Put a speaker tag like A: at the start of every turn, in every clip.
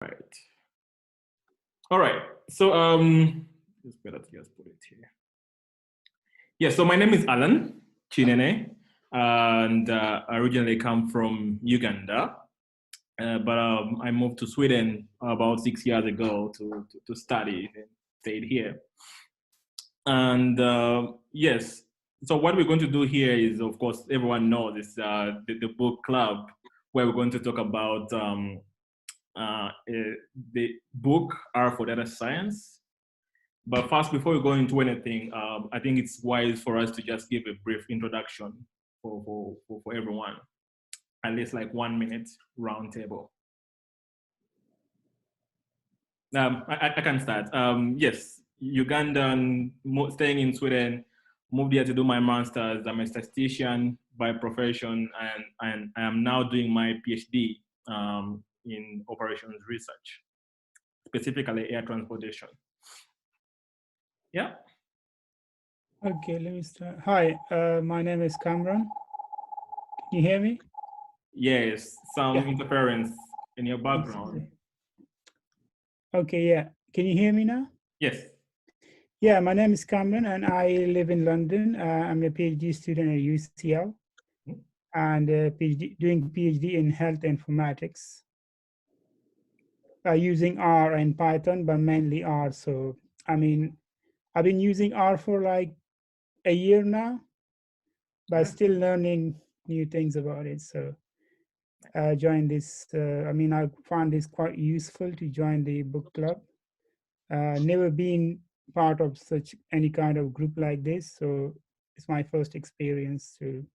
A: Right. All right. So it's better to just put it here. Yeah. So my name is Alan Kinene, and I originally come from Uganda, but I moved to Sweden about 6 years ago to study and stayed here. And yes, so what we're going to do here is, of course, everyone knows it's the book club, where we're going to talk about the book R for Data Science. But first, before we go into anything, I think it's wise for us to just give a brief introduction for everyone, at least like 1 minute round table. I can start. Yes, Ugandan, staying in Sweden, moved here to do my master's. I'm a statistician by profession, and I am now doing my PhD in operations research, specifically air transportation. Yeah.
B: Okay, let me start. Hi, my name is Cameron. Can you hear me?
A: Yes, some interference in your background.
B: Okay, yeah. Can you hear me now?
A: Yes.
B: Yeah, my name is Cameron and I live in London. I'm a PhD student at UCL and doing PhD in health informatics using R and Python, but mainly R. So, I mean, I've been using R for like a year now, but still learning new things about it. So I joined this, I found this quite useful to join the book club. Never been part of such any kind of group like this. So it's my first experience to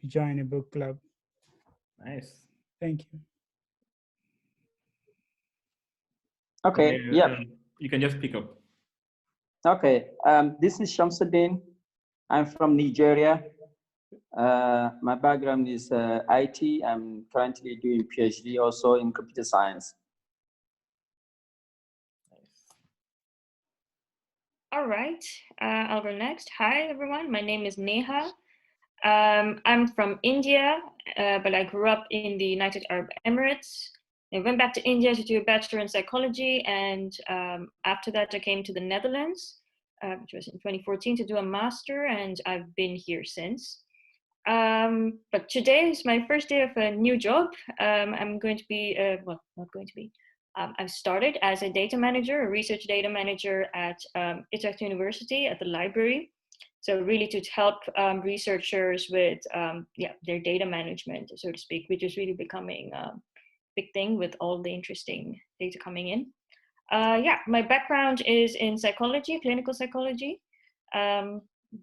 B: join a book club.
A: Nice.
B: Thank you.
C: Okay, yeah.
A: You can just pick up.
C: Okay, this is Shamsuddin. I'm from Nigeria. My background is IT. I'm currently doing PhD also in computer science.
D: All right, I'll go next. Hi, everyone. My name is Neha. I'm from India, but I grew up in the United Arab Emirates. I went back to India to do a bachelor in psychology, and after that, I came to the Netherlands, which was in 2014, to do a master, and I've been here since. But today is my first day of a new job. I'm going to be, well, not going to be. I've started as a data manager, a research data manager at Utrecht University at the library. So really to help researchers with their data management, so to speak, which is really becoming a big thing with all the interesting data coming in. My background is in psychology, clinical psychology.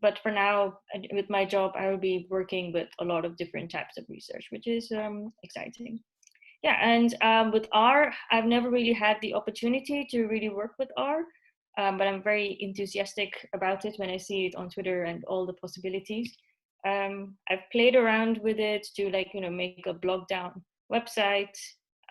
D: But for now, with my job, I will be working with a lot of different types of research, which is exciting. Yeah, and with R, I've never really had the opportunity to really work with R, but I'm very enthusiastic about it when I see it on Twitter and all the possibilities. I've played around with it to make a blog down website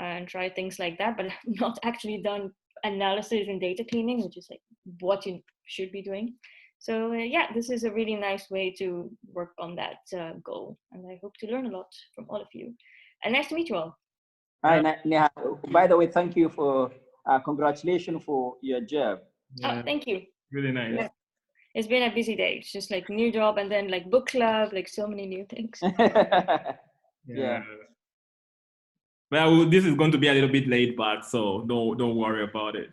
D: and try things like that, but I've not actually done analysis and data cleaning, which is like what you should be doing. So yeah, this is a really nice way to work on that goal, and I hope to learn a lot from all of you. And nice to meet you all.
C: Hi, Neha. By the way, thank you for congratulations for your job.
D: Oh, thank you.
A: Really nice.
D: Yeah. It's been a busy day. It's just like new job and then like book club, like so many new things.
C: Yeah.
A: Well, this is going to be a little bit laid back, so don't worry about it.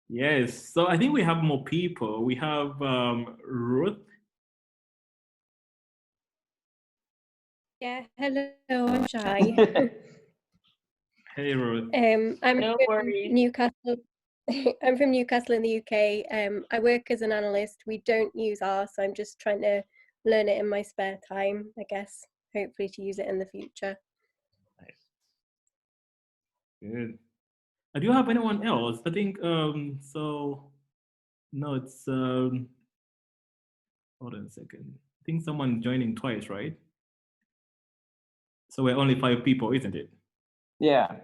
A: Yes, so I think we have more people. We have Ruth.
E: Yeah, hello, I'm shy.
A: Hey, Ruth.
E: I'm
D: No
E: from
D: worries.
E: Newcastle. I'm from Newcastle in the UK. I work as an analyst. We don't use R, so I'm just trying to learn it in my spare time, I guess, hopefully to use it in the future.
A: Nice. Good. Do you have anyone else? I think, so, no, it's, hold on a second. I think someone joining twice, right? So we're only 5 people, isn't it?
C: Yeah.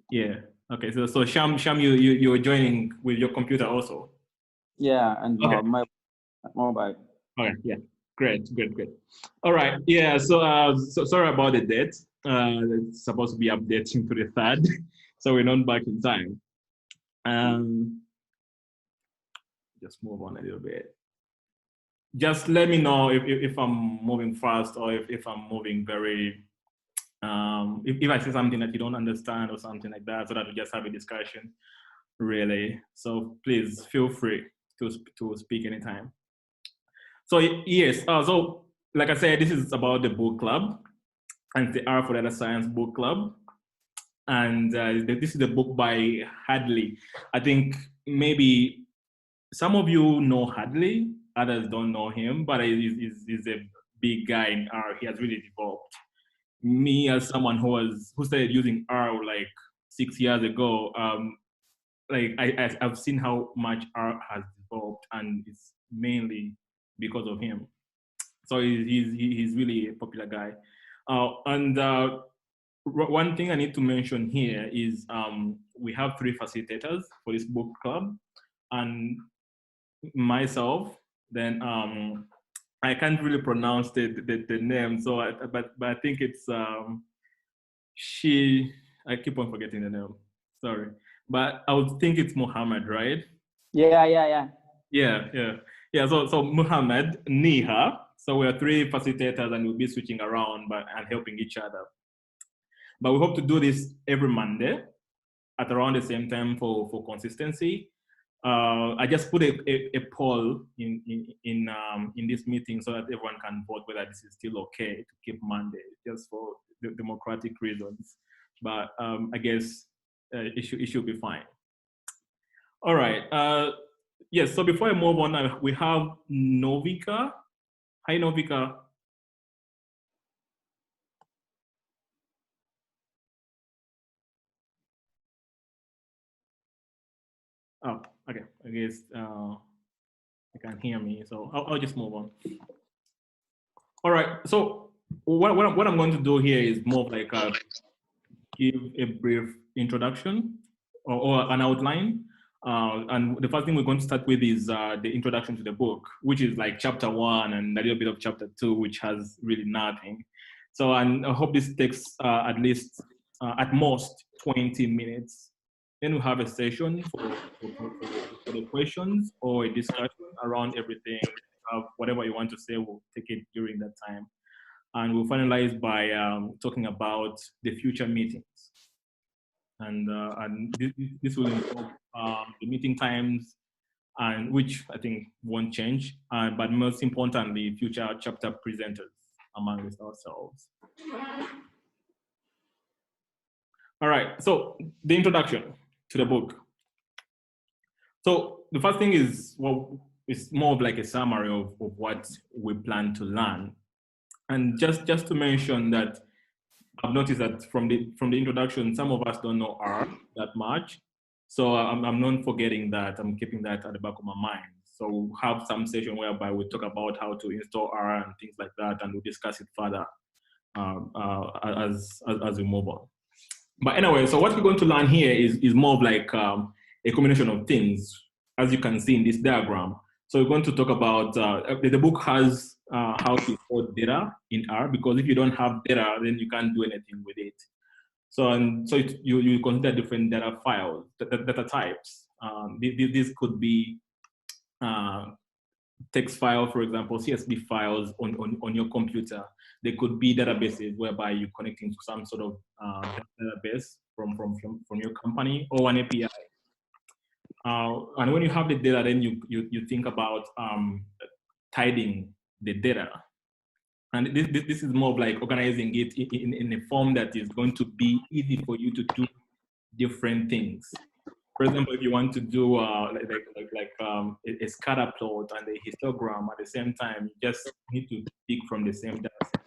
A: Yeah. Okay. So Sham, you're joining with your computer also.
C: Yeah, and
A: okay.
C: my mobile.
A: Okay. Yeah. Great. Good. All right. Yeah. So sorry about the date. It's supposed to be updating to the 3rd. so we're not back in time. Just move on a little bit. Just let me know if I'm moving fast or if I'm moving very, if I say something that you don't understand or something like that, so that we just have a discussion, really. So please feel free to speak anytime. So yes, so like I said, this is about the book club, and the R for Data Science book club. And this is the book by Hadley. I think maybe some of you know Hadley, others don't know him, but he's a big guy in R. He has really developed. Me as someone who started using R like 6 years ago, like I've seen how much R has developed, and it's mainly because of him. So he's really a popular guy. One thing I need to mention here is we have 3 facilitators for this book club, and myself. Then I can't really pronounce the name, so but I think it's she. I keep on forgetting the name. Sorry, but I would think it's Muhammad, right?
C: Yeah.
A: Yeah. So Muhammad, Neha. So we are 3 facilitators, and we'll be switching around and helping each other. But we hope to do this every Monday at around the same time for consistency. I just put a poll in this meeting so that everyone can vote whether this is still okay to keep Monday, just for the democratic reasons. But I guess it should be fine. All right. Yes. So before I move on, we have Novika. Hi, Novika. Oh, okay. I guess you can hear me, so I'll just move on. All right. So what I'm going to do here is more of like give a brief introduction or an outline. And the first thing we're going to start with is the introduction to the book, which is like chapter 1 and a little bit of chapter 2, which has really nothing. So, and I hope this takes at least, at most 20 minutes. Then we'll have a session for the questions or a discussion around everything. Whatever you want to say, we'll take it during that time. And we'll finalize by talking about the future meetings. And this will involve the meeting times, and which I think won't change, but most importantly, future chapter presenters amongst ourselves. All right, so the introduction to the book. So the first thing is, well, it's more of like a summary of what we plan to learn. And just to mention that I've noticed that from the introduction, some of us don't know R that much. So I'm not forgetting that. I'm keeping that at the back of my mind. So we'll have some session whereby we talk about how to install R and things like that, and we'll discuss it further as we move on. But anyway, so what we're going to learn here is more of like a combination of things, as you can see in this diagram. So we're going to talk about, the book has how to store data in R, because if you don't have data, then you can't do anything with it. So you consider different data files, data types. This could be text file, for example, CSV files on your computer. They could be databases whereby you're connecting to some sort of database from your company, or an API. And when you have the data, then you think about tidying the data. And this is more of like organizing it in a form that is going to be easy for you to do different things. For example, if you want to do a scatter plot and a histogram at the same time, you just need to pick from the same data set.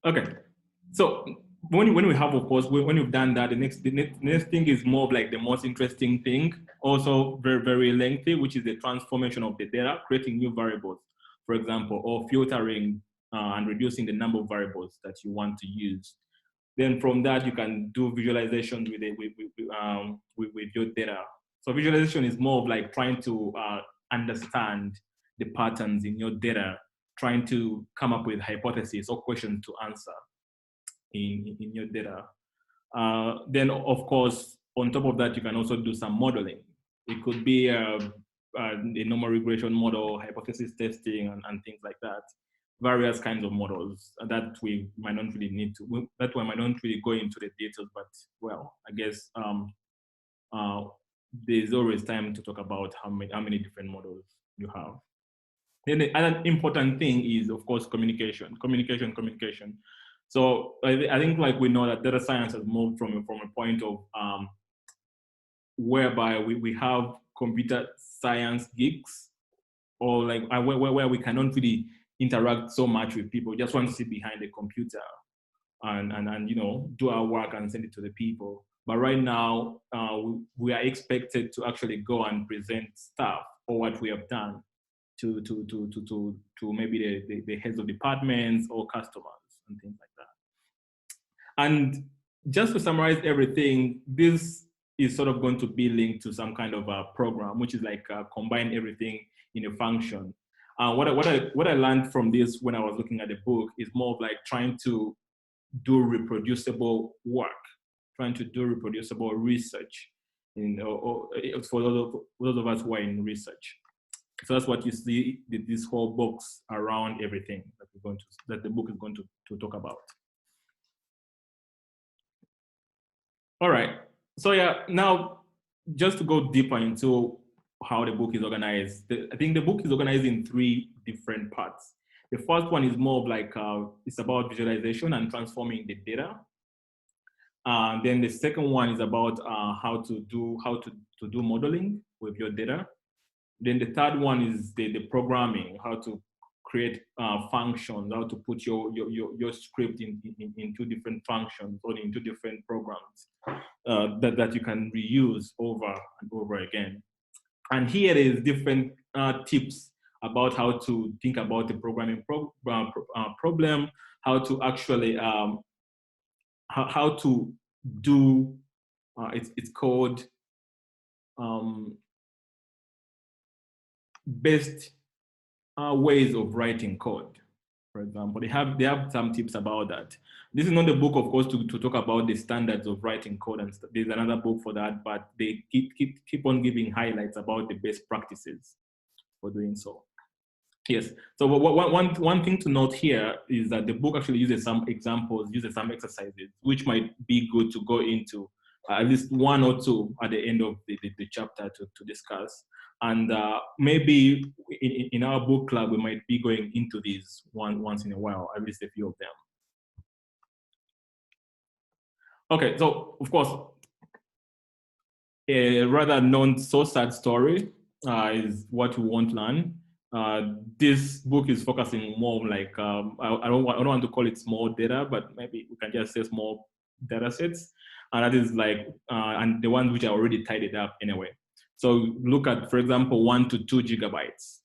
A: Okay, so when we have, of course, when you've done that, the next thing is more of like the most interesting thing, also very, very lengthy, which is the transformation of the data, creating new variables, for example, or filtering and reducing the number of variables that you want to use. Then from that, you can do visualization with your data. So visualization is more of like trying to understand the patterns in your data trying to come up with hypotheses or questions to answer in your data. Then, of course, on top of that, you can also do some modeling. It could be a normal regression model, hypothesis testing, and things like that. Various kinds of models that we might not really need to, that we might not really go into the details, but well, I guess there's always time to talk about how many different models you have. Then the other important thing is, of course, communication. So I think like we know that data science has moved from a point of whereby we have computer science geeks, or like where we cannot really interact so much with people, just want to sit behind the computer and you know, do our work and send it to the people. But right now, we are expected to actually go and present stuff or what we have done to maybe the heads of departments or customers and things like that. And just to summarize everything, this is sort of going to be linked to some kind of a program, which is like combine everything in a function. What I learned from this when I was looking at the book is more of like trying to do reproducible work, trying to do reproducible research, for those of us who are in research. So that's what you see this whole box around everything that the book is going to talk about. All right. So yeah, now just to go deeper into how the book is organized, I think the book is organized in 3 different parts. The first one is more of like, it's about visualization and transforming the data. Then the second one is about how to do modeling with your data. Then the third one is the programming, how to create functions, how to put your script in 2 different functions or in 2 different programs that you can reuse over and over again. And here is different tips about how to think about the programming problem, how to actually how to do it's called best ways of writing code, for example. They have some tips about that. This is not the book, of course, to talk about the standards of writing code, and there's another book for that, but they keep on giving highlights about the best practices for doing so. Yes, so one thing to note here is that the book actually uses some examples, uses some exercises, which might be good to go into at least 1 or 2 at the end of the chapter to discuss. And maybe in our book club, we might be going into these once in a while, at least a few of them. Okay, so of course, a rather non-so-sad story is what we want to learn. This book is focusing more on like, I don't want to call it small data, but maybe we can just say small data sets. And that is like, and the ones which are already tidied up anyway. So look at, for example, 1 to 2 gigabytes,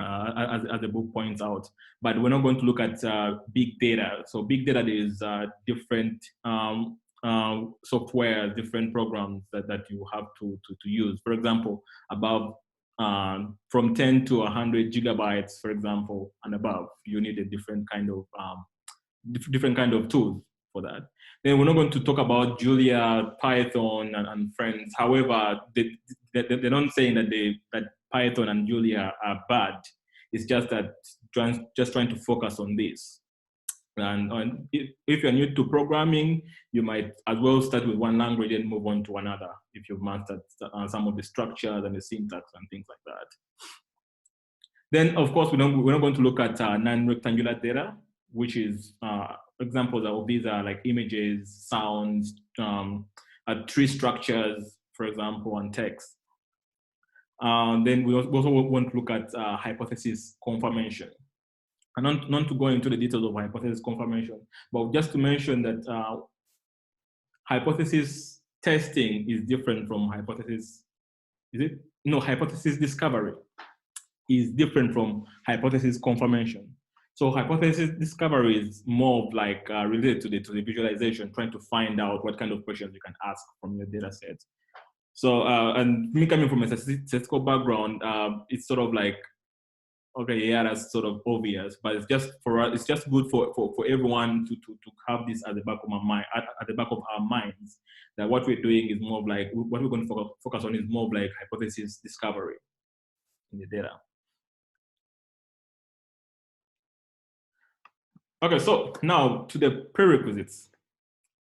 A: as the book points out. But we're not going to look at big data. So big data is different software, different programs that you have to use. For example, above from 10 to 100 gigabytes, for example, and above, you need a different kind of tools for that. Then we're not going to talk about Julia, Python, and friends. However, they're not saying that Python and Julia are bad. It's just that just trying to focus on this. And if you're new to programming, you might as well start with one language and move on to another if you've mastered some of the structures and the syntax and things like that. Then, of course, we're not going to look at non-rectangular data, which is examples of these are like images, sounds, tree structures, for example, and text. Then we also want to look at hypothesis confirmation. And not to go into the details of hypothesis confirmation, but just to mention that hypothesis testing is different from hypothesis, hypothesis discovery is different from hypothesis confirmation. So hypothesis discovery is more of like related to the visualization, trying to find out what kind of questions you can ask from your data set. So, and me coming from a statistical background, it's sort of like okay, yeah, that's sort of obvious, but it's just for us, it's just good for everyone to have this at the back of our mind, at the back of our minds, that what we're doing is more of like, what we're going to focus on is more of like hypothesis discovery in the data. Okay, so now to the prerequisites.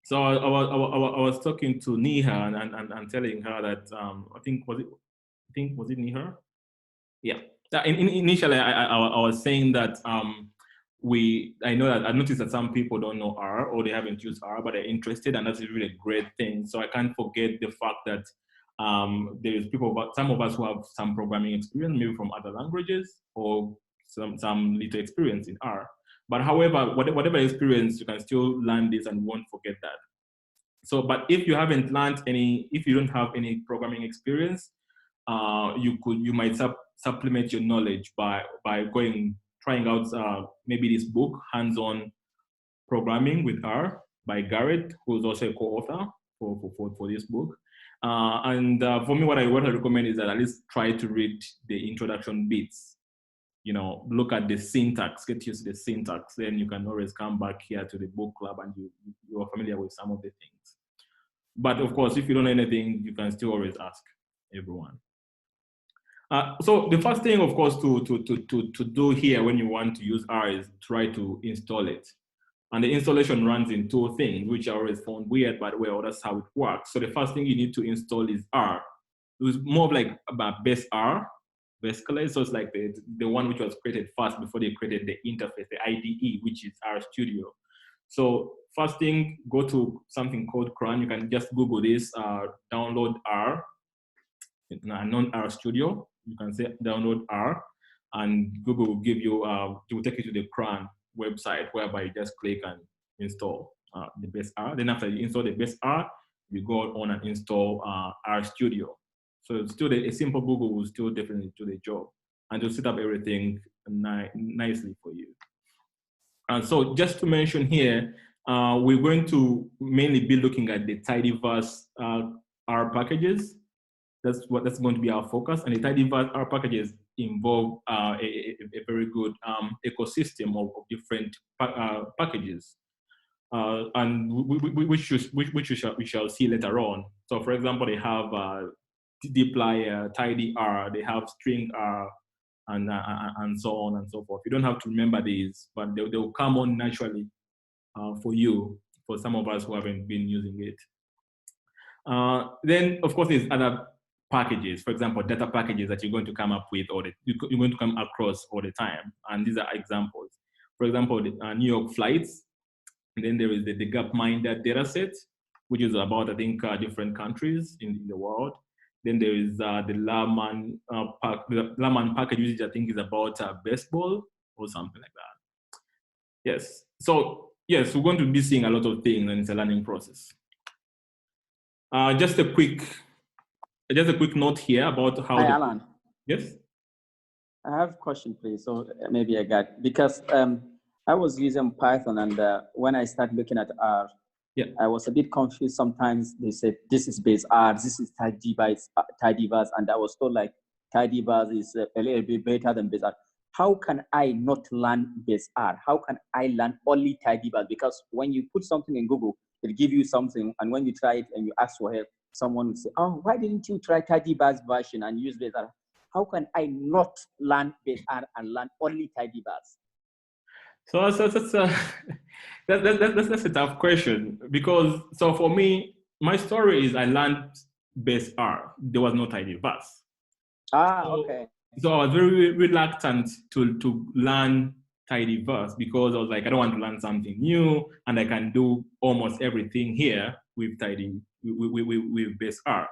A: So I was talking to Neha and telling her that was it Neha? Yeah. Initially, I was saying that I noticed that some people don't know R or they haven't used R, but they're interested, and that's a really great thing. So I can't forget the fact that there's some of us who have some programming experience, maybe from other languages, or some little experience in R. But however, whatever experience, you can still learn this and won't forget that. So, but if you haven't learned if you don't have any programming experience, you might supplement your knowledge by trying out maybe this book, Hands-on Programming with R by Garrett, who's also a co-author for this book. For me, what I recommend is that at least try to read the introduction bits. You know, look at the syntax, get used to the syntax. Then you can always come back here to the book club and you are familiar with some of the things. But of course, if you don't know anything, you can still always ask everyone. So the first thing, of course, to do here when you want to use R is try to install it. And the installation runs in two things, which I always found weird, but well, that's how it works. So the first thing you need to install is R. It was more of like about base R, basically. So it's like the one which was created first before they created the interface, the IDE, which is R Studio. So first thing, go to something called Cron. You can just Google this, download R, non-R Studio. You can say download R, and Google will give you, it will take you to the Cron website, whereby you just click and install the base R. Then after you install the base R, you go on and install R Studio. So it's still a simple Google will still definitely do the job, and to set up everything nicely for you. And so just to mention here, we're going to mainly be looking at the tidyverse R packages. That's going to be our focus. And the tidyverse R packages involve a very good ecosystem of different packages, and which we shall see later on. So for example, they have dplyr, tidyr, they have string R, and so on and so forth. You don't have to remember these, but they'll come on naturally for you, for some of us who haven't been using it. Then, of course, there's other packages, for example, data packages that you're going to come up with, or you're going to come across all the time. And these are examples. For example, the New York flights. And then there is the Gapminder dataset, which is about, I think, different countries in the world. Then there is the Layman package, which I think is about baseball or something like that. Yes. So yes, we're going to be seeing a lot of things, and it's a learning process. Just a quick note here about how.
C: Hi, Alan.
A: Yes.
C: I have a question, please. So maybe I got, because I was using Python, and when I started looking at R,
A: yeah,
C: I was a bit confused. Sometimes they said this is base R, this is tidyverse, and I was told like tidyverse is a little bit better than base R. How can I not learn base R? How can I learn only tidyverse? Because when you put something in Google, it'll give you something, and when you try it and you ask for help, someone will say, "Oh, why didn't you try tidyverse version and use base R?" How can I not learn base R and learn only tidyverse?
A: So that's a tough question, because so for me, my story is I learned base R. There was no tidyverse.
C: Okay.
A: So I was very reluctant to learn tidyverse, because I was like, I don't want to learn something new, and I can do almost everything here with with base R.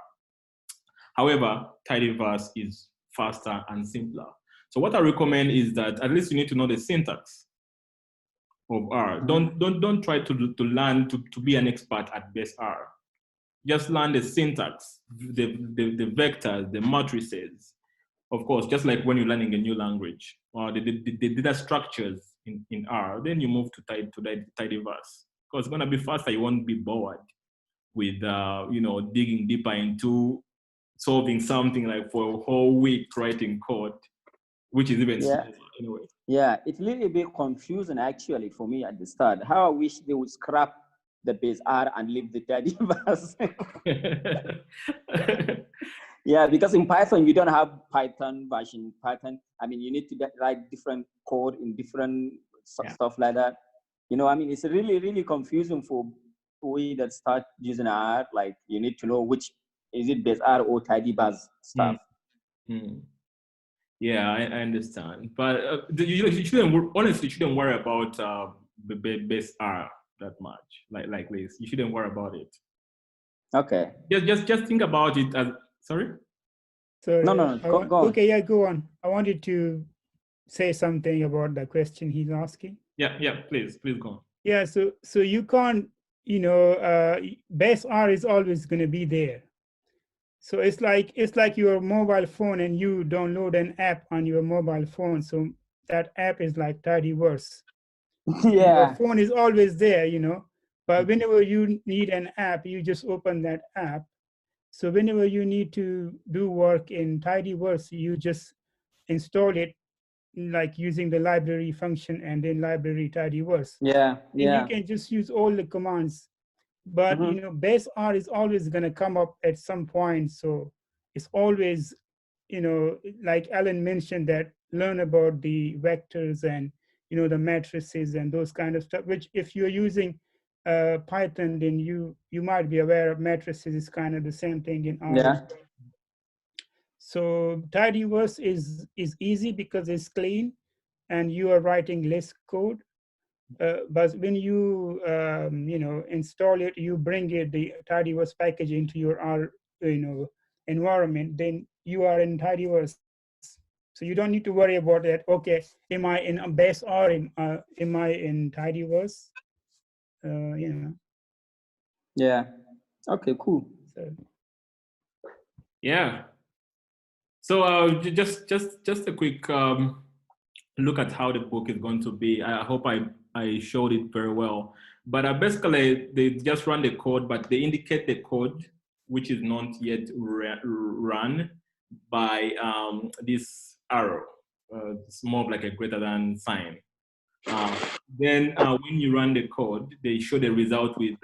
A: However, tidyverse is faster and simpler. So what I recommend is that at least you need to know the syntax of R. Don't try to learn to be an expert at base R. Just learn the syntax, the vectors, the matrices. Of course, just like when you're learning a new language, or the data structures in R, then you move to tidyverse. Because it's gonna be faster. You won't be bored with digging deeper into solving something like for a whole week writing code, which is even smaller. anyway.
C: Yeah, it's a little bit confusing actually for me at the start. How I wish they would scrap the base R and leave the tidy bars. Yeah, because in Python, you don't have Python version. Python, I mean, you need to write different code in different stuff like that. You know, I mean, it's really, really confusing for we that start using R. Like, you need to know which, is it base R or tidy bars stuff.
A: Yeah, I understand. But you shouldn't, honestly, you shouldn't worry about the base R that much, like this. You shouldn't worry about it.
C: Okay.
A: Just think about it as, sorry?
B: So
C: No, go on.
B: Okay, yeah, go on. I wanted to say something about the question he's asking.
A: Yeah, please go on.
B: Yeah, so you can't, base R is always going to be there. So it's like your mobile phone and you download an app on your mobile phone. So that app is like tidyverse.
C: Yeah.
B: Your phone is always there, but whenever you need an app, you just open that app. So whenever you need to do work in tidyverse, you just install it, like using the library function and then library tidyverse.
C: Yeah.
B: And you can just use all the commands. But base R is always going to come up at some point. So it's always, like Alan mentioned, that learn about the vectors and the matrices and those kind of stuff, which if you're using Python, then you might be aware of matrices is kind of the same thing in R.
C: Yeah.
B: So tidyverse is easy because it's clean and you are writing less code. But when you install it, you bring the tidyverse package into your R environment, then you are in tidyverse. So you don't need to worry about that. Okay, am I in a base or am I in tidyverse?
C: Yeah. Okay, cool.
B: So.
A: Yeah. So just a quick look at how the book is going to be. I hope I showed it very well. But basically, they just run the code, but they indicate the code, which is not yet run by this arrow. It's more of like a greater than sign. Then when you run the code, they show the result with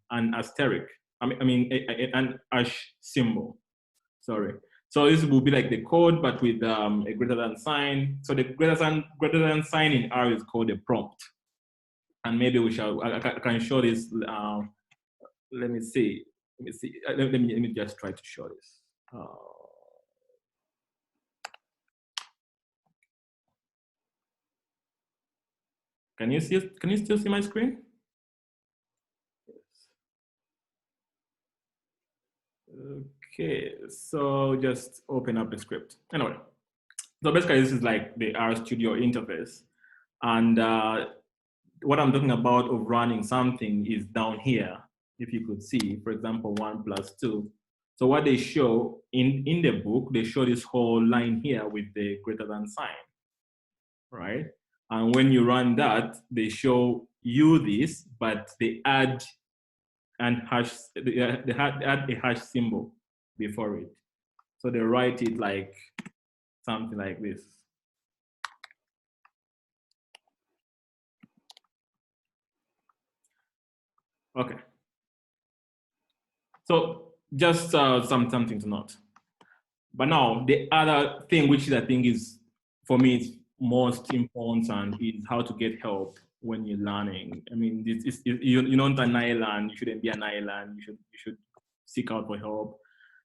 A: an asterisk. An hash symbol. Sorry. So this will be like the code, but with a greater than sign. So the greater than sign in R is called a prompt. And maybe I can show this. Let me see. Let me just try to show this. Can you still see my screen? Okay, so just open up the script. Anyway, so basically this is like the RStudio interface. And what I'm talking about of running something is down here. If you could see, for example, 1 + 2. So what they show in the book, they show this whole line here with the greater than sign, right? And when you run that, they show you this, but they add they add a hash symbol before it. So they write it like something like this. Okay. So just something to note. But now the other thing, which I think is, for me, it's most important, is how to get help when you're learning. I mean, you're not an island. You shouldn't be an island. You should seek out for help.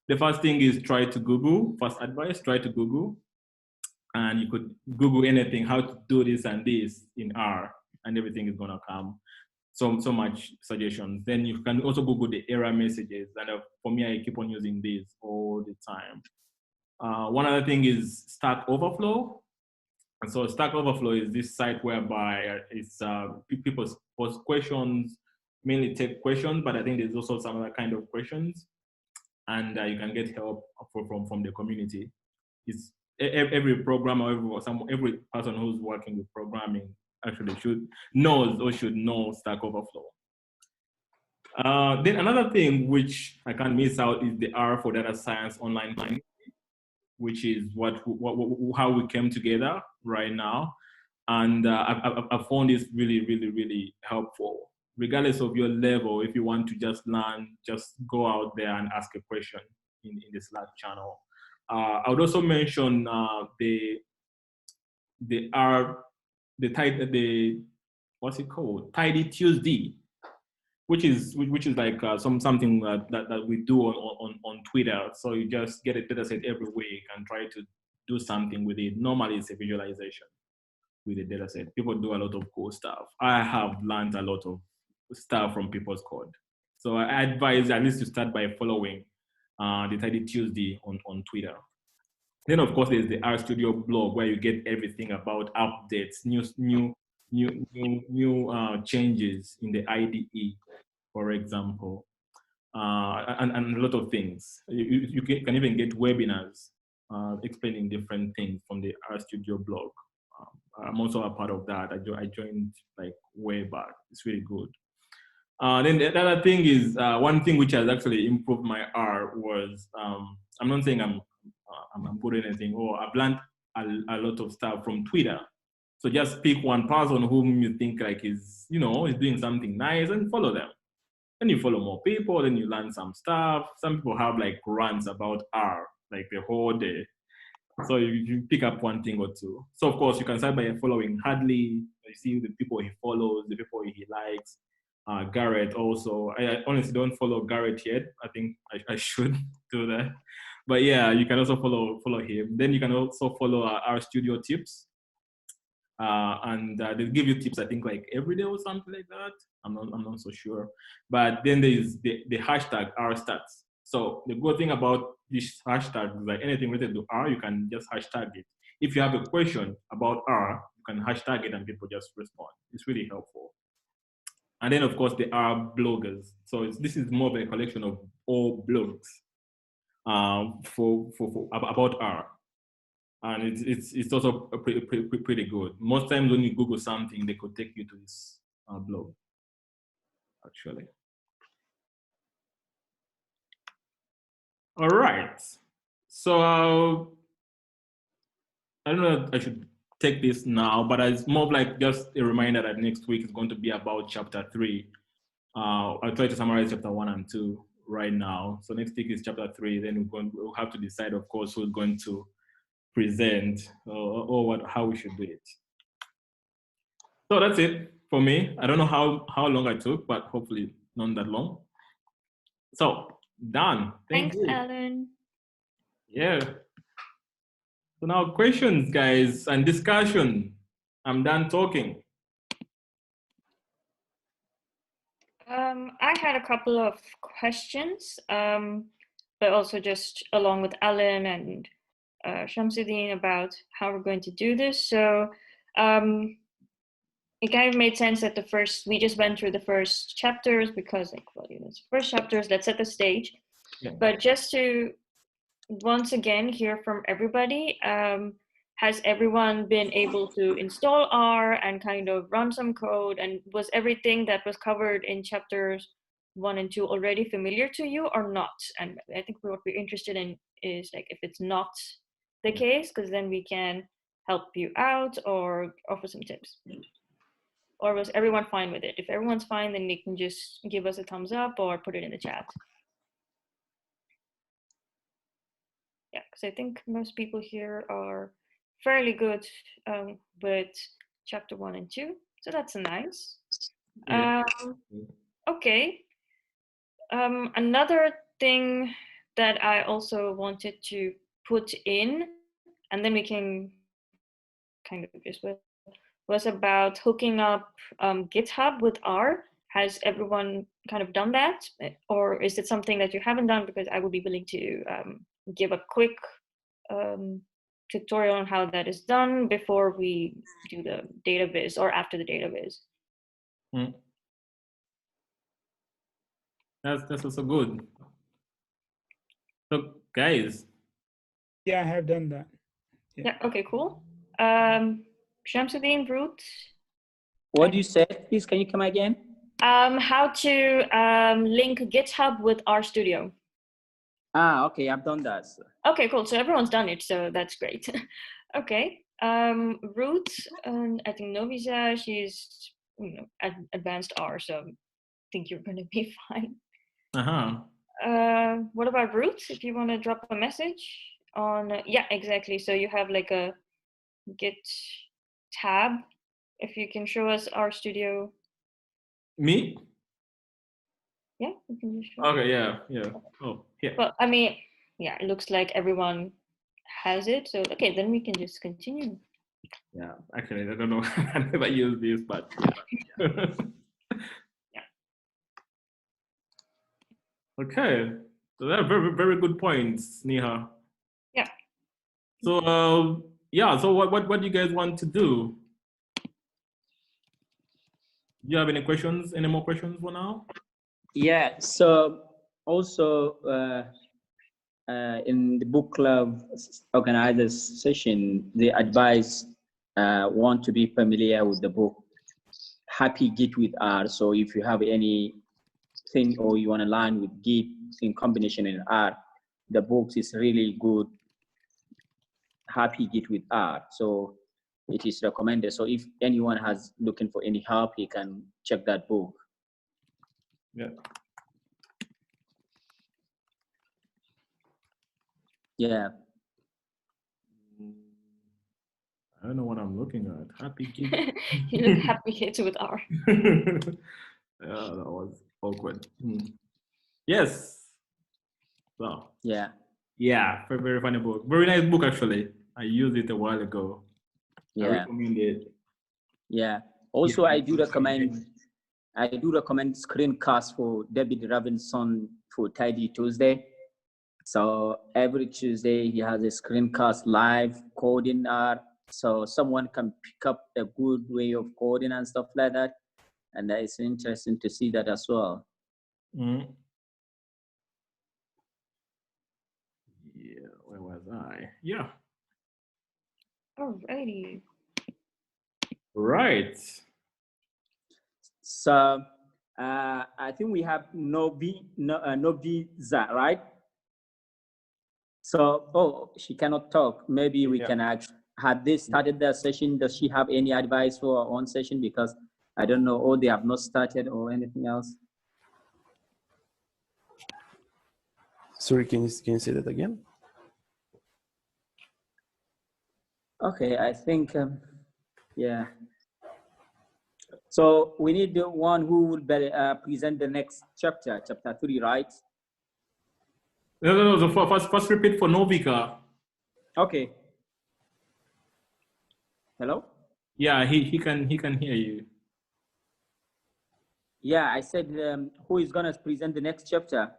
A: The first thing is try to Google. First advice: try to Google, and you could Google anything, how to do this and this in R, and everything is gonna come. So much suggestions. Then you can also Google the error messages, and for me, I keep on using this all the time. One other thing is Stack Overflow. And so Stack Overflow is this site whereby it's people post questions, mainly tech questions, but I think there's also some other kind of questions, and you can get help from the community. It's every programmer, every person who's working with programming actually should know Stack Overflow. Then another thing which I can't miss out is the R for Data Science online community. which is how we came together right now. And I found this really, really, really helpful. Regardless of your level, if you want to just learn, just go out there and ask a question in the Slack channel. I would also mention what's it called? Tidy Tuesday, which is like something that we do on Twitter. So you just get a data set every week and try to do something with it. Normally it's a visualization with a data set. People do a lot of cool stuff. I have learned a lot of stuff from people's code. So I advise at least to start by following the Tidy Tuesday on Twitter. Then of course there's the RStudio blog where you get everything about updates, new changes in the IDE, for example, and a lot of things. You can even get webinars explaining different things from the RStudio blog. I'm also a part of that. I joined like way back. It's really good. Then the other thing is one thing which has actually improved my R was I'm not saying I'm good at anything, or I've learned a lot of stuff from Twitter. So just pick one person whom you think like is doing something nice and follow them. Then you follow more people, then you learn some stuff. Some people have like rants about R like the whole day. So you pick up one thing or two. So of course you can start by following Hadley. You see the people he follows, the people he likes. Garrett also. I honestly don't follow Garrett yet. I think I should do that. But yeah, you can also follow him. Then you can also follow our studio tips. And they give you tips, I think like every day or something like that. I'm not so sure. But then there's the hashtag #RStats. So the good thing about this hashtag is like anything related to R, you can just hashtag it. If you have a question about R, you can hashtag it and people just respond. It's really helpful. And then of course the R bloggers. So this is more of a collection of all blogs about R. And it's also pretty good. Most times when you Google something, they could take you to this blog, actually. All right. So I don't know if I should take this now, but it's more of like just a reminder that next week is going to be about chapter 3. I'll try to summarize chapter 1 and 2 right now. So next week is chapter 3. Then we'll have to decide, of course, who's going to present or how we should do it. So that's it for me. I don't know how long I took, but hopefully not that long. So done.
D: Thanks, Alan.
A: Yeah. So now questions, guys, and discussion. I'm done talking.
D: I had a couple of questions, but also just along with Alan and Shamsuddin about how we're going to do this. So it kind of made sense that we just went through the first chapters because first chapters, let's set the stage. Yeah. But just to once again hear from everybody, has everyone been able to install R and kind of run some code? And was everything that was covered in chapters 1 and 2 already familiar to you or not? And I think what we're interested in is like if it's not the case, because then we can help you out or offer some tips. Or was everyone fine with it? If everyone's fine, then they can just give us a thumbs up or put it in the chat. Yeah, because I think most people here are fairly good with chapter 1 and 2. So that's nice. Yeah. Okay. Another thing that I also wanted to put in, and then we can kind of just was about hooking up GitHub with R. Has everyone kind of done that? Or is it something that you haven't done? Because I would be willing to give a quick tutorial on how that is done before we do the data viz or after the data viz.
A: That's also good. So guys.
B: Yeah, I have done that.
D: Yeah, okay, cool. Shamsuddin, Ruth?
C: What do you say? Please, can you come again?
D: How to link GitHub with RStudio.
C: Okay, I've done that.
D: Okay, cool. So everyone's done it, so that's great. Okay. Ruth, I think Novisa, she's advanced R, so I think you're gonna be fine. What about Ruth? If you want to drop a message on, yeah, exactly. So you have like a Git tab. If you can show us RStudio.
A: Me?
D: Yeah, you can just show.
A: Okay, yeah. Oh, yeah.
D: Well, I mean, yeah, it looks like everyone has it. So, okay, then we can just continue.
A: Yeah, actually, I don't know. I never use this, but yeah.
D: Yeah.
A: Okay, so they're very, very good points, Neha.
D: Yeah.
A: So, yeah. So, what do you guys want to do? Do you have any questions? Any more questions for now?
C: Yeah. So also in the book club organizers session, they advise want to be familiar with the book Happy Git with R. So if you have anything or you want to learn with Git in combination in R, the book is really good. Happy Git with R. So it is recommended. So if anyone has looking for any help, he can check that book.
A: Yeah.
C: Yeah.
A: I don't know what I'm looking at. Happy Git.
D: You look Happy Git with R.
A: Yeah, that was awkward. Yes. So.
C: Yeah.
A: Yeah, very, very funny book. Very nice book, actually. I used it a while ago.
C: Yeah.
A: I recommend it.
C: Yeah. Also, yeah. I do recommend screencast for David Robinson for Tidy Tuesday. So every Tuesday he has a screencast live coding R. So someone can pick up a good way of coding and stuff like that. And that is interesting to see that as well.
A: Yeah, where was I? Yeah.
D: Alrighty.
A: Right.
C: So I think we have Noviza, right? So, she cannot talk. Maybe we can ask, had they started their session? Does she have any advice for our own session? Because I don't know, or they have not started or anything else.
F: Sorry, can you say that again?
C: Okay, I think, yeah. So we need the one who will present the next chapter, chapter 3, right?
A: No. So first repeat for Novika.
C: Okay. Hello?
A: Yeah, he can hear you.
C: Yeah, I said, who is gonna present the next chapter?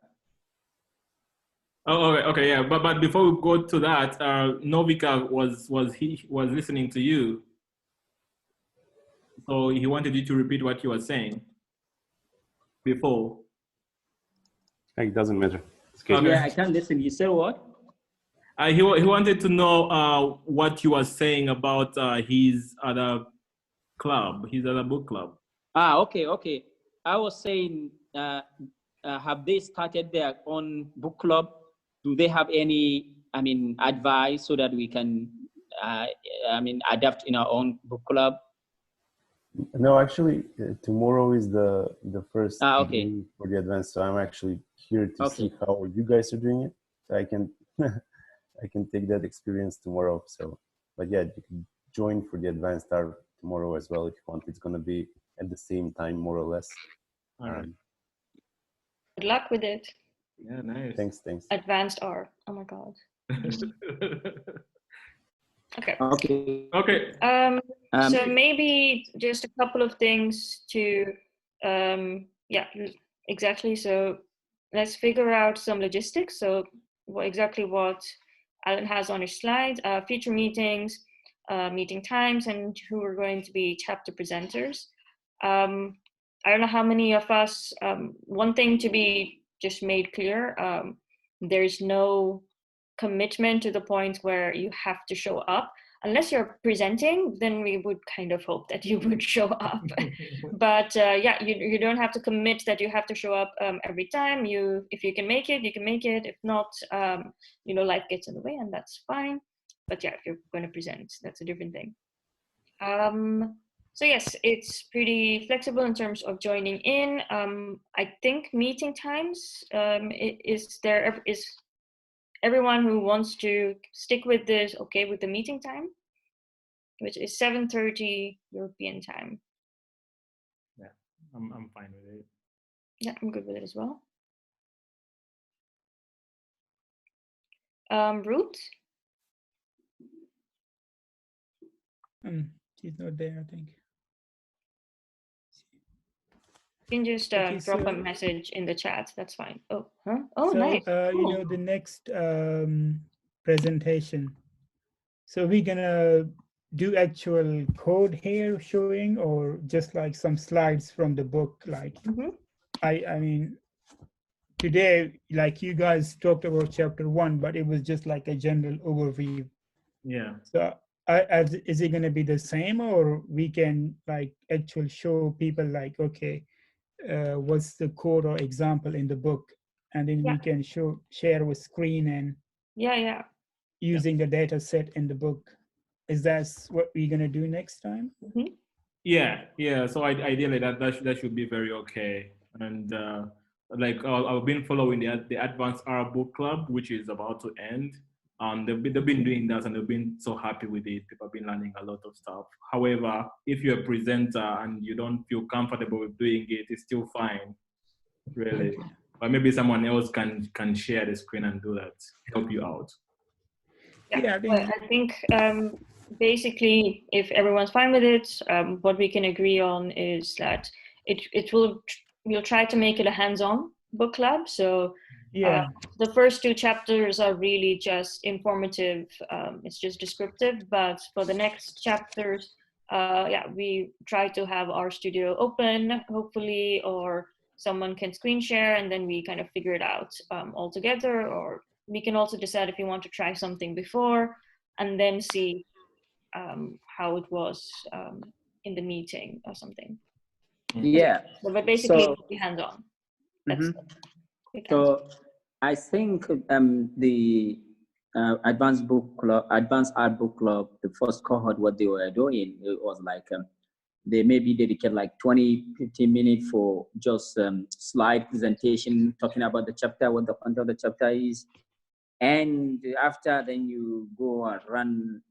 A: Oh, okay, yeah. But before we go to that, Novika was listening to you, so he wanted you to repeat what you were saying before.
F: It doesn't matter.
C: Okay. Yeah, I can't listen. You said what?
A: He wanted to know what you were saying about his other club, his other book club.
C: Okay. I was saying, have they started their own book club? Do they have any, advice so that we can, adapt in our own book club?
F: No, actually, tomorrow is the first
C: okay.
F: day for the advanced. So I'm actually here to see how you guys are doing it. So I can I can take that experience tomorrow. So, but yeah, you can join for the advanced R tomorrow as well if you want. It's gonna be at the same time, more or less.
A: All right.
D: Good luck with it.
A: Yeah, nice.
F: Thanks.
D: Advanced R. Oh my god.
C: Okay.
D: So maybe just a couple of things to, yeah, exactly. So let's figure out some logistics. So exactly what Alan has on his slides, future meetings, meeting times, and who are going to be chapter presenters. I don't know how many of us, one thing to be just made clear, there's no commitment to the point where you have to show up. unless you're presenting, then we would kind of hope that you would show up. But yeah, you don't have to commit that you have to show up every time. If you can make it, you can make it. If not, you know, life gets in the way, and that's fine. But yeah, if you're going to present, that's a different thing. So yes, it's pretty flexible in terms of joining in. I think meeting times, is everyone who wants to stick with this okay with the meeting time, which is 7:30 European time?
A: Yeah, I'm fine with it.
D: Yeah, I'm good with it as well. Ruth?
B: She's not there, I think.
D: You can just
B: Okay,
D: drop a
B: so-
D: message in the chat. That's fine. Oh, huh? Oh,
B: So,
D: nice.
B: you
D: Cool.
B: know, the next presentation. So we're gonna do actual code here showing, or just like some slides from the book? Like, I mean, today, like you guys talked about chapter 1, but it was just like a general overview.
A: Yeah.
B: So is it gonna be the same, or we can like actually show people like, okay, what's the code or example in the book, and then we can share with screen and using the data set in the book. Is that what we're gonna do next time?
A: Yeah. So ideally that should be very okay. And like I've been following the Advanced R book club, which is about to end. They've been doing that, and they've been so happy with it. People have been learning a lot of stuff. However, if you're a presenter and you don't feel comfortable with doing it, it's still fine, really.
B: Okay.
A: But maybe someone else can share the screen and do that, help you out.
D: Yeah, I think basically, if everyone's fine with it, what we can agree on is that we'll try to make it a hands-on book club. So the first 2 chapters are really just informative. It's just descriptive. But for the next chapters, we try to have our studio open, hopefully, or someone can screen share, and then we kind of figure it out all together. Or we can also decide if you want to try something before and then see how it was in the meeting or something.
C: Yeah.
D: But basically, it'll be hands-on. That's
C: so I think the Advanced Art Book Club, the first cohort, what they were doing, it was like they maybe dedicate like 20-15 minutes for just slide presentation, talking about the chapter, what the content of the chapter is. And after, then you go and run,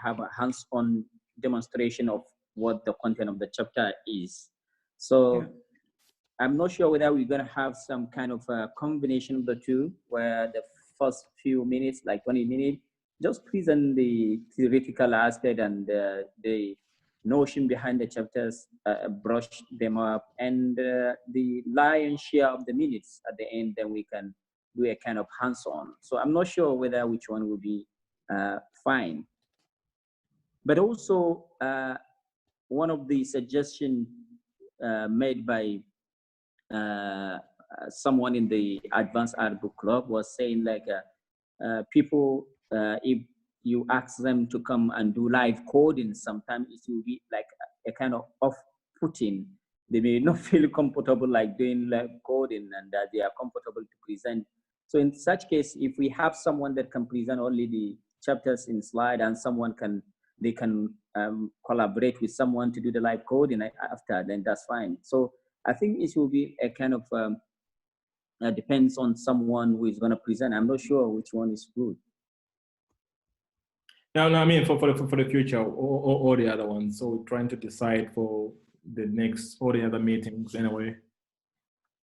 C: have a hands-on demonstration of what the content of the chapter is. So I'm not sure whether we're going to have some kind of a combination of the two, where the first few minutes, like 20 minutes, just present the theoretical aspect and the notion behind the chapters, brush them up, and the lion's share of the minutes at the end, then we can do a kind of hands-on. So I'm not sure whether which one will be fine. But also, one of the suggestions made by someone in the Advanced Art Book Club was saying like people, if you ask them to come and do live coding, sometimes it will be like a kind of off-putting. They may not feel comfortable like doing live coding, and that they are comfortable to present. So in such case, if we have someone that can present only the chapters in slide, and they can collaborate with someone to do the live coding after, then that's fine. So I think it will be a kind of depends on someone who is going to present. I'm not sure which one is good.
A: No, I mean for the future, or the other ones. So we're trying to decide for the next or the other meetings anyway.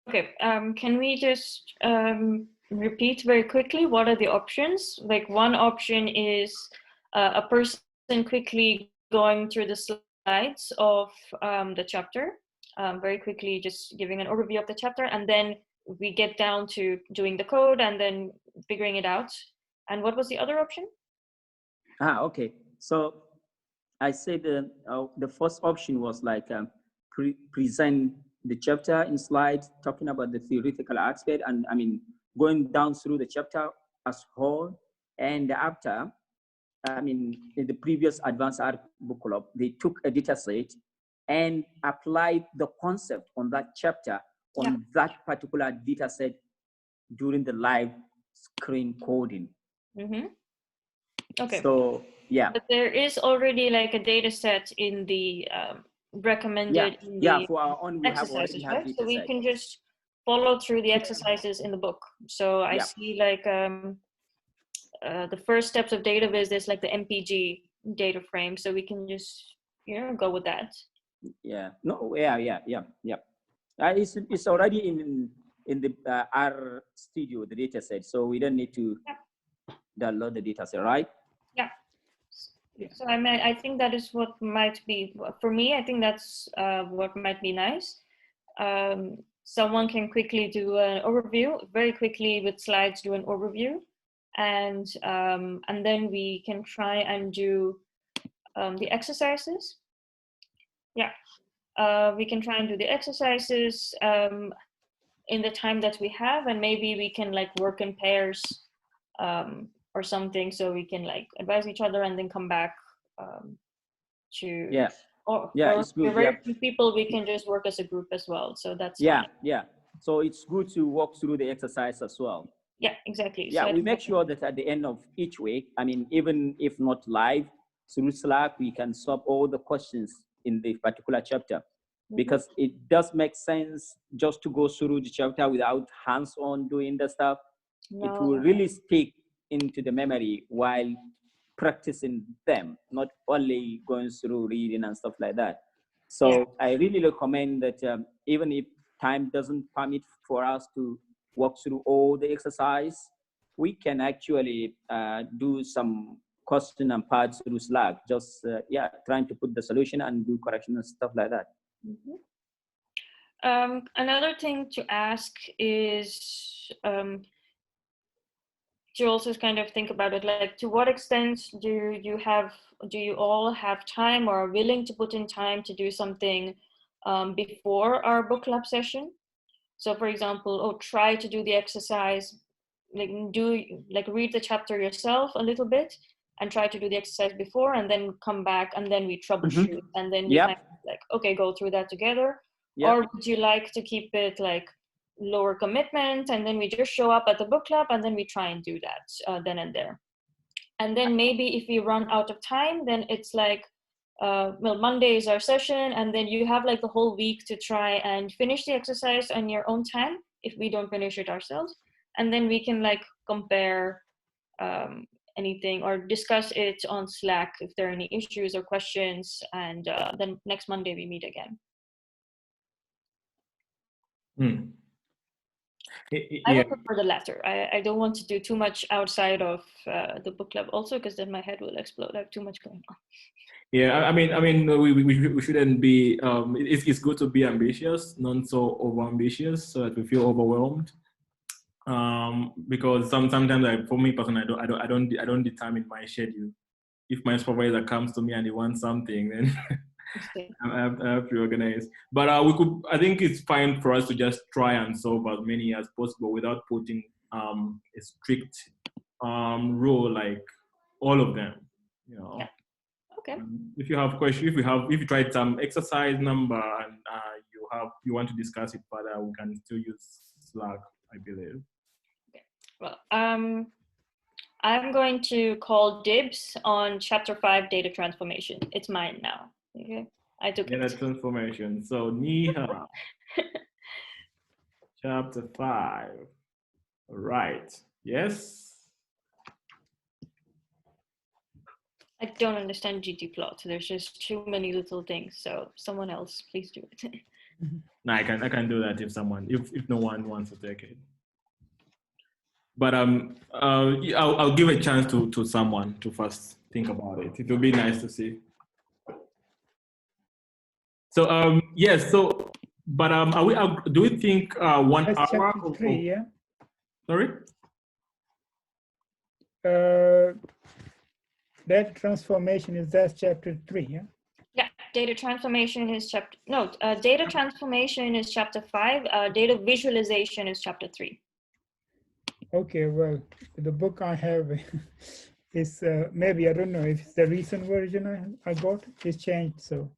D: Okay. Can we just repeat very quickly what are the options? Like, one option is a person quickly going through the slides of the chapter, very quickly just giving an overview of the chapter, and then we get down to doing the code and then figuring it out. And what was the other option?
C: Okay. So I said the first option was like present the chapter in slides, talking about the theoretical aspect, and I mean going down through the chapter as whole. And after, I mean, in the previous Advanced R book club, they took a data set and applied the concept on that chapter on that particular data set during the live screen coding.
D: Okay.
C: So yeah.
D: But there is already like a data set in the recommended in the
C: for our own, we
D: exercises,
C: have
D: right?
C: data
D: So we
C: set.
D: can just follow through the exercises in the book. So I see like the first steps of data viz is like the MPG data frame. So we can just, you know, go with that.
C: It's already in the R studio, the data set. So we don't need to download the data set, right?
D: Yeah. So I think that is what might be, for me, I think that's what might be nice. Someone can quickly do an overview, very quickly with slides, do an overview. And then we can try and do the exercises. Yeah, we can try and do the exercises in the time that we have, and maybe we can like work in pairs or something, so we can like advise each other and then come back to or
C: it's good.
D: Very few people, we can just work as a group as well. So that's fine.
C: So it's good to walk through the exercise as well.
D: Yeah, exactly.
C: Yeah,
D: so
C: we make sure that at the end of each week, I mean, even if not live, through Slack, we can solve all the questions in the particular chapter, because it does make sense just to go through the chapter without hands-on doing the stuff. It will really stick into the memory while practicing them, not only going through reading and stuff like that. So I really recommend that even if time doesn't permit for us to walk through all the exercise, we can actually do some question and parts through Slack, just trying to put the solution and do correction and stuff like that.
D: Another thing to ask is to also kind of think about it, like to what extent do you all have time or are willing to put in time to do something before our book club session? So for example, try to do the exercise, read the chapter yourself a little bit and try to do the exercise before, and then come back and then we troubleshoot and then we kind of go through that together. Or would you like to keep it like lower commitment and then we just show up at the book club and then we try and do that then and there? And then maybe if we run out of time, then it's like, Monday is our session, and then you have like the whole week to try and finish the exercise on your own time if we don't finish it ourselves. And then we can like compare anything or discuss it on Slack if there are any issues or questions, and then next Monday we meet again. I would prefer the latter. I don't want to do too much outside of the book club also, because then my head will explode. I have too much going on. Yeah,
A: I mean, we shouldn't be. It's good to be ambitious, not so over ambitious, so that we feel overwhelmed. Because sometimes, like for me personally, I don't determine my schedule. If my supervisor comes to me and he wants something, then I have to organize. But I think it's fine for us to just try and solve as many as possible without putting a strict rule like all of them. You know.
D: Yeah. Okay.
A: If you have questions, if you tried some exercise number and you want to discuss it further, we can still use Slack, I believe.
D: Okay. Well, I'm going to call dibs on chapter 5, data transformation. It's mine now. Okay. I took
A: data transformation. So Neha, chapter 5. All right. Yes.
D: I don't understand ggplot. There's just too many little things. So someone else, please do it.
A: No, I can do that if no one wants to take it. But I'll give a chance to someone to first think about it. It will be nice to see. So yes. So, but do we think 1
B: That's
A: hour?
B: Chapter 3, yeah.
A: Sorry.
B: Data transformation that's chapter 3, yeah.
D: Yeah, data transformation is data transformation is chapter 5. Data visualization is chapter 3.
B: Okay, well, the book I have It's maybe, I don't know if it's the recent version I got. It's changed, so.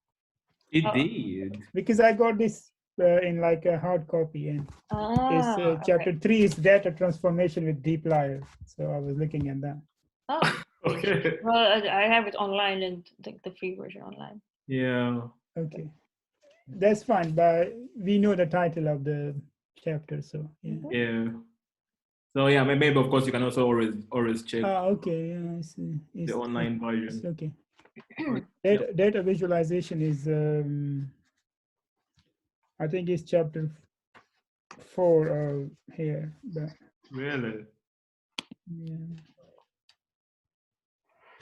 A: It did.
B: Because I got this in like a hard copy, and it's
D: Okay.
B: chapter 3 is data transformation with deep layer. So I was looking at that.
D: Oh,
A: Okay.
D: well, I have it online and the free version online.
A: Yeah.
B: Okay, that's fine. But we know the title of the chapter, so yeah.
A: Yeah. So yeah, maybe of course you can also always check
B: Okay, yeah, I see.
A: the online version.
B: It's okay.
A: Yep.
B: Data visualization is, I think it's chapter 4 here, but
A: Really?
B: yeah.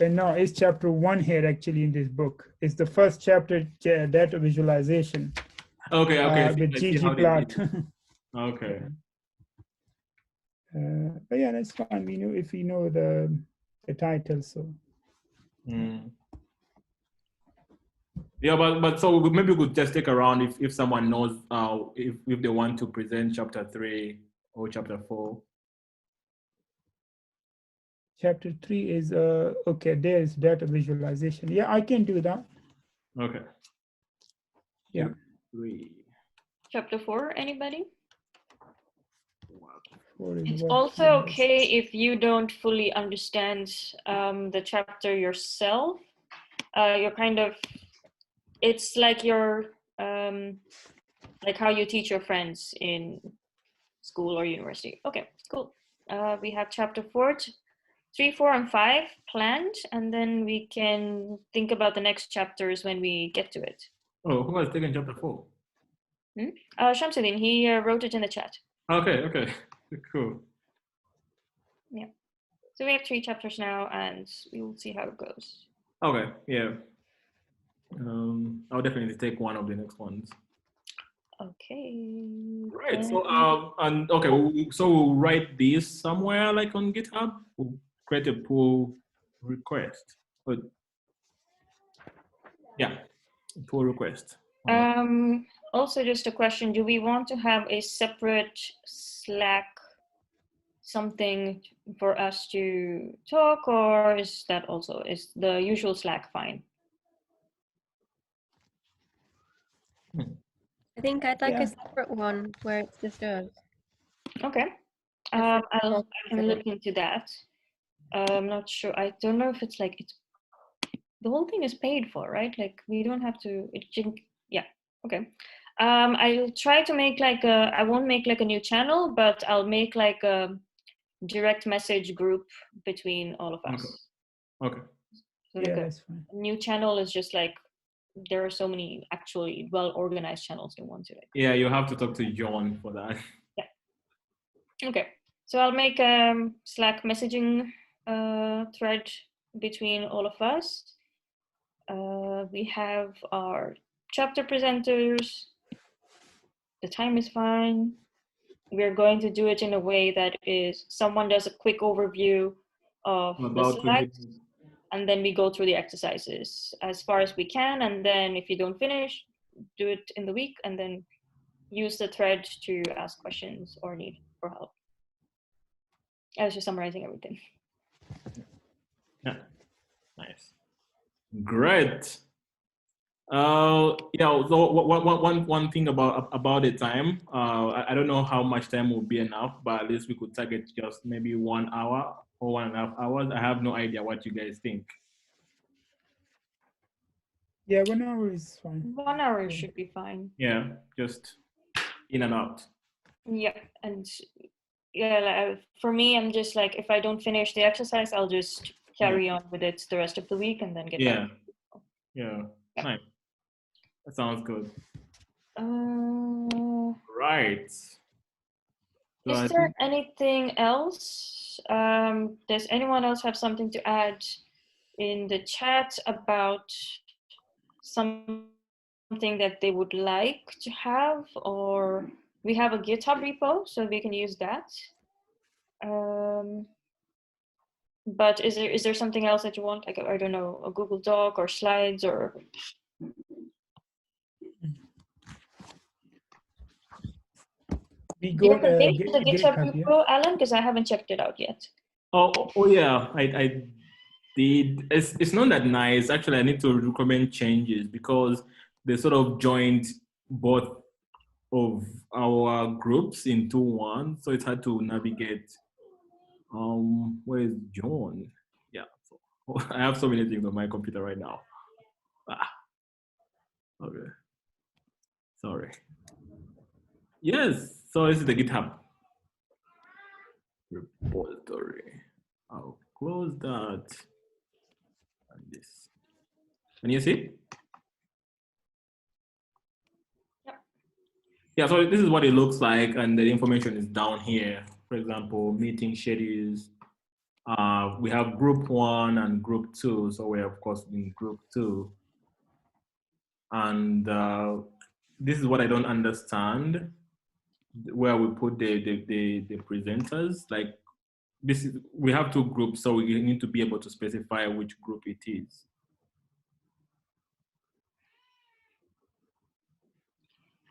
B: And no, it's chapter 1 here actually in this book. It's the first chapter, data visualization.
A: Okay.
B: With ggplot.
A: Okay.
B: But yeah, that's fine. We know if we know the title, so.
A: Mm. Yeah, but so maybe we could just take around if someone knows if they want to present chapter 3 or chapter 4.
B: Chapter 3 is okay. There's data visualization. Yeah, I can do that.
A: Okay.
B: Yeah.
A: 3.
D: Chapter 4, anybody?
B: 4 is
D: It's
B: what
D: also
B: numbers?
D: okay if you don't fully understand the chapter yourself. You're kind of, it's like your, like how you teach your friends in school or university. Okay, cool. We have chapter 4, 3, 4, and 5 planned, and then we can think about the next chapters when we get to it.
A: Oh, who has taken chapter 4?
D: Shamsuddin, he wrote it in the chat.
A: Okay. Cool.
D: Yeah. So we have 3 chapters now, and we will see how it goes.
A: Okay, yeah. I'll definitely take one of the next ones.
D: Okay.
A: Right. So and okay, so we'll write this somewhere like on GitHub. We'll create a pull request. But yeah, pull request.
D: Also, just a question: do we want to have a separate Slack something for us to talk, or is the usual Slack fine?
E: I think I'd like a separate one where it's just us.
D: Okay. I can look into that. I'm not sure. I don't know if it's the whole thing is paid for, right? Like we don't have to. Yeah. Okay. I'll try to make I won't make like a new channel, but I'll make like a direct message group between all of us.
A: Okay.
D: So
B: Yeah, that's fine.
D: a new channel is just like, there are so many actually well-organized channels in one today.
A: Yeah, you have to talk to John for that.
D: Yeah. Okay. So I'll make a Slack messaging thread between all of us. We have our chapter presenters. The time is fine. We're going to do it in a way that is someone does a quick overview of the slides, and then we go through the exercises as far as we can. And then if you don't finish, do it in the week, and then use the thread to ask questions or need for help. I was just summarizing everything.
A: Yeah, nice, great. Yeah. So one thing about the time. I don't know how much time will be enough, but at least we could target just maybe 1 hour or 1.5 hours. I have no idea what you guys think.
B: Yeah, 1 hour is fine.
D: 1 hour should be fine.
A: Yeah, just in and out.
D: Yeah, and yeah, for me, I'm just like, if I don't finish the exercise, I'll just carry on with it the rest of the week and then get back.
A: Yeah, nice. That sounds good. Right. So
D: is there anything else? Does anyone else have something to add in the chat about something that they would like to have? Or we have a GitHub repo, so we can use that. But is there something else that you want? Like, I don't know, a Google Doc or slides or?
B: We go
D: the GitHub repo, Alan, because I haven't checked it out yet.
A: Oh yeah, I It's not that nice. Actually, I need to recommend changes because they sort of joined both of our groups into one, so it's hard to navigate. Where is John? Yeah, so, I have so many things on my computer right now. Okay, sorry. Yes, so this is the GitHub repository. I'll close that and this. Can you see? Yeah, so this is what it looks like, and the information is down here. For example, meeting schedules. We have group 1 and group 2, so we're of course in group 2. And this is what I don't understand, where we put the presenters. Like this is, we have 2 groups, so we need to be able to specify which group it is.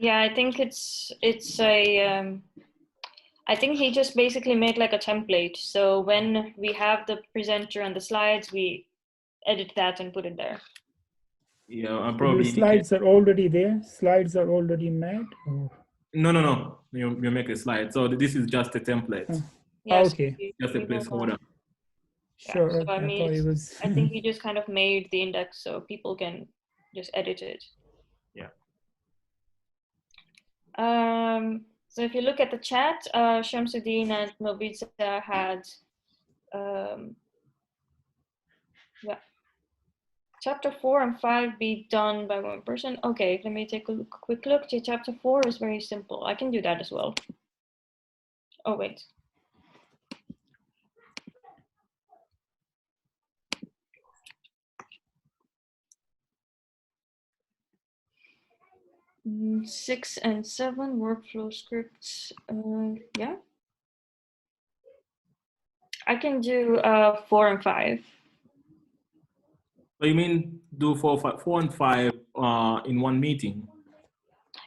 D: Yeah, I think it's a, I think he just basically made like a template. So when we have the presenter and the slides, we edit that and put it there.
A: Yeah, I'm
B: So
A: probably.
B: the slides are already there. Slides are already made. Or?
A: No. You make a slide. So this is just a template.
B: Oh.
D: Yes,
B: Okay.
A: Just a placeholder.
B: Sure.
D: Yeah, so
B: Okay.
D: I mean,
B: thought it was.
D: I think he just kind of made the index so people can just edit it.
A: Yeah.
D: So if you look at the chat, Shamsuddin and Nobita had, yeah, chapter 4 and 5 be done by one person. Okay, let me take a quick look. Chapter 4 is very simple. I can do that as well. Oh, wait. Mm, 6 and 7 workflow scripts. Yeah, I can do 4 and 5.
A: So you mean do 4 and 5 in one meeting?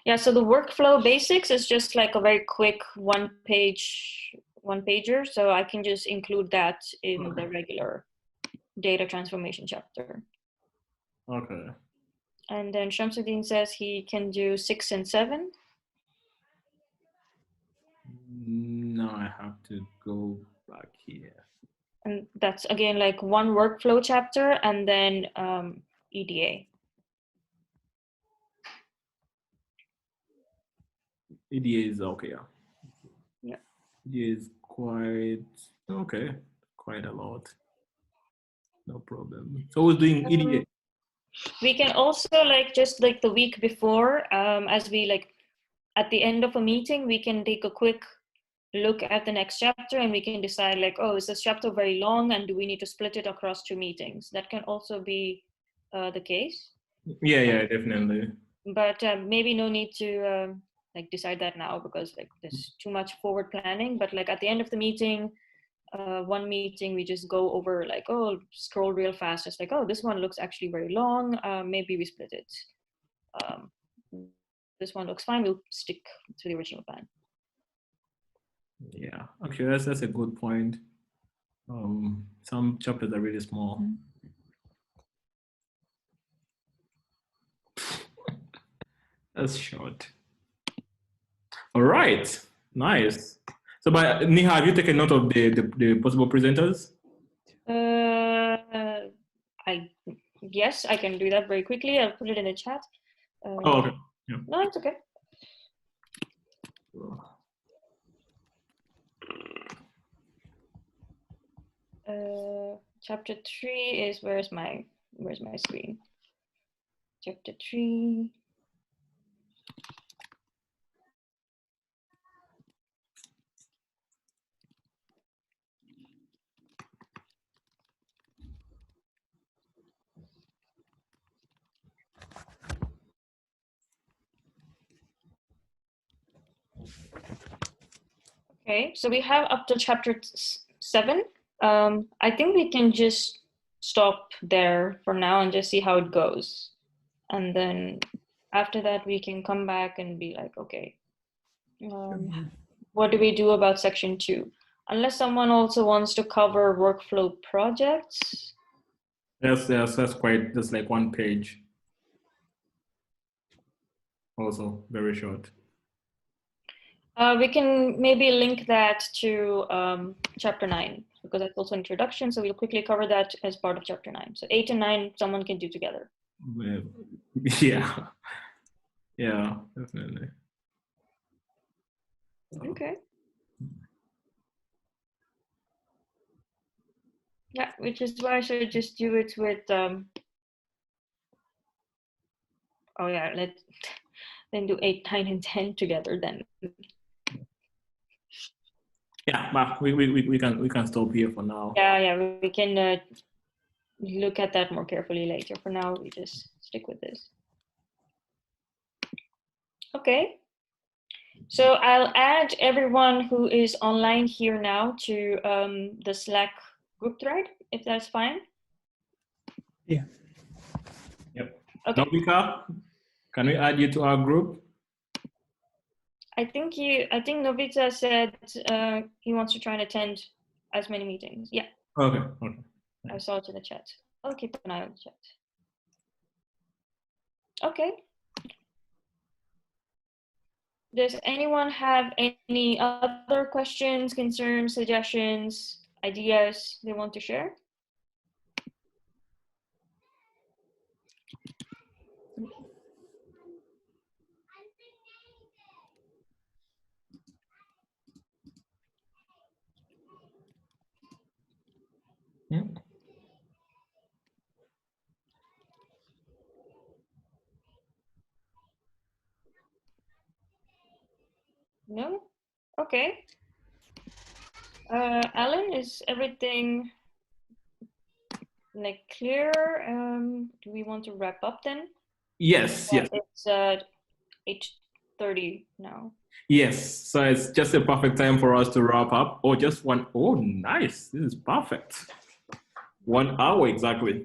D: Yeah, so the workflow basics is just like a very quick one pager. So I can just include that in the regular data transformation chapter.
A: Okay.
D: And then Shamsuddin says he can do 6 and 7.
A: No, I have to go back here.
D: And that's again like one workflow chapter and then EDA.
A: EDA is okay, yeah.
D: Yeah.
A: EDA is quite okay, quite a lot. No problem. So who's doing EDA?
D: We can also like just like the week before, as we like at the end of a meeting, we can take a quick look at the next chapter and we can decide like, oh, is this chapter very long and do we need to split it across 2 meetings? That can also be the case.
A: Yeah, definitely.
D: But maybe no need to like decide that now because like there's too much forward planning. But like at the end of the meeting, one meeting, we just go over like, oh, scroll real fast. It's like, oh, this one looks actually very long. Maybe we split it. This one looks fine. We'll stick to the original plan.
A: Yeah, okay, that's a good point. Some chapters are really small. That's short. All right, nice. So, but Neha, have you taken note of the possible presenters?
D: Yes, I can do that very quickly. I'll put it in the chat.
A: Oh, okay. Yeah.
D: No, it's okay. Chapter 3 is where's my screen? Chapter 3. Okay, so we have up to chapter 7. I think we can just stop there for now and just see how it goes. And then after that, we can come back and be like, okay, what do we do about section 2? Unless someone also wants to cover workflow projects.
A: Yes, that's quite, just like one page. Also very short.
D: We can maybe link that to chapter 9, because that's also introduction. So we'll quickly cover that as part of chapter 9. So 8 and 9, someone can do together.
A: Yeah. Yeah, definitely.
D: Okay. Yeah, which is why I should just do it with, oh yeah, then do 8, 9, and 10 together then.
A: Yeah, but we can stop here for now.
D: Yeah, we can look at that more carefully later. For now, we just stick with this. Okay. So I'll add everyone who is online here now to the Slack group thread, if that's fine.
B: Yeah.
A: Yep.
D: Okay.
A: Novika, can we add you to our group?
D: I think Novita said he wants to try and attend as many meetings. Yeah.
A: Okay.
D: I saw it in the chat. I'll keep an eye on the chat. Okay. Does anyone have any other questions, concerns, suggestions, ideas they want to share?
A: Yeah.
D: No? Okay. Alan, is everything like clear? Do we want to wrap up then?
A: Yes.
D: It's 8:30 now.
A: Yes. So it's just a perfect time for us to wrap up. Oh, just one. Oh, nice. This is perfect. 1 hour exactly.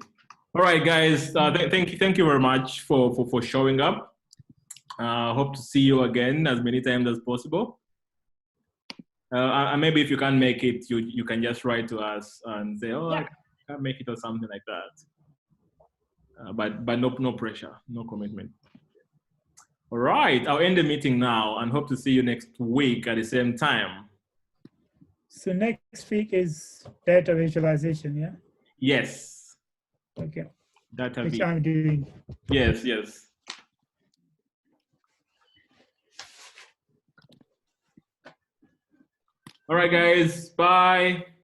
A: All right, guys. Thank you very much for showing up. Hope to see you again as many times as possible. And maybe if you can't make it, you can just write to us and say, oh,
D: Yeah.
A: I can't make it or something like that. But no pressure, no commitment. All right, I'll end the meeting now and hope to see you next week at the same time.
B: So next week is data visualization, yeah?
A: Yes.
B: Okay.
A: Data
B: Which
A: view.
B: I'm doing.
A: Yes. All right, guys. Bye.